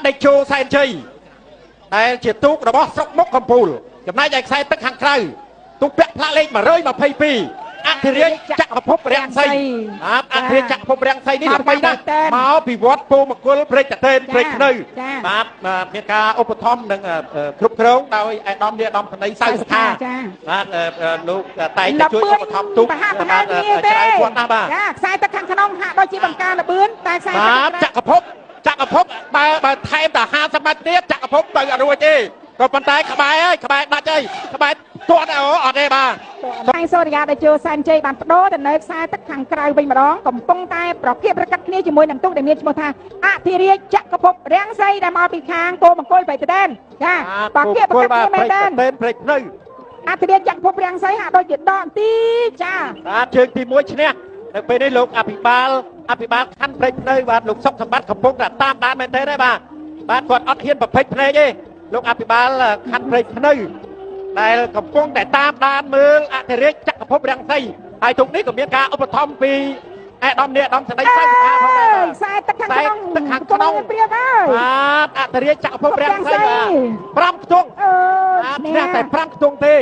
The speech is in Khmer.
ដេកជោសែនជ័យដែលជាទូករបស់ស្រុកមុខកំពូលចំណែកឯខ្សែទឹកខាងក្រៅទូកពាក់ផ្លាកលេខ122អធិរាជចក្រភពរាំងសីអធិរាជចក្រភពរាំងសីនេះដើម្បីណាមកពីវត្តពូមង្គលព្រែកតេនព្រែកភ្នៅបាទមានការឧបត្ថម្ភនិងគ្រប់គ្រងដោយឯកឧត្តមនាយឧត្តមសេនីយ៍សៅសខាបាទលោកតែងតែជួយឧបត្ថម្ភទូកបាទច្រើនគាត់ណាស់បាទខ្សែទឹកខាងក្នុងហាក់ដូចជាបង្ការលបឿនតែខ្សែទឹកចក្រភពបើថែមតែ50ម៉ែត្រទៀតចក្រភពទៅអត់រួចទេក៏ប៉ុន្តែក្បែរហើយក្បែរដាច់ហើយក្បែរទាត់អត់ទេបាទថ្ងៃសូរិយាដែលជឿសែនជ័យបានបដូរទៅនៅខ្សែទឹកខាងក្រៅវិញម្ដងកំពុងតែប្រកៀបប្រកាត់គ្នាជាមួយនឹងទូកដែលមានឈ្មោះថាអធិរាជចក្រភពរាំងសីដែលមកពីខាងគោមង្គលបៃតដែនចាប្រកៀបប្រកាត់គ្នាមែនទេព្រែកភ្នៅអធិរាជចក្រភពរាំងសីហាក់ដូចជាដកទីចាបាទជើងទី1ឈ្នះនៅពេលនេះលោកអភិបាលខណ្ឌព្រែកភ្នៅបាទលោកសុកសម្បត្តិកំពុងតែតាមដានមែនទេបាទគាត់អត់ហ៊ានប្រភេទភ្នែកទេលោកអភិបាលខណ្ឌព្រែកភ្នៅដែលកំពុងតែតាមដានមើលអធិរាជចក្រភពរាំងសីហើយទុកនេះក៏មានការឧបត្ថម្ភពីឯកឧត្តមនាយឧត្តមសេនីយ៍សៅសខាផងដែរខ្សែទឹកខាងក្នុងព្រៀបហើយបាទអធិរាជចក្រភពរាំងសីបាទ5ខ្ទង់ឈ្នះតែ5ខ្ទង់ទេ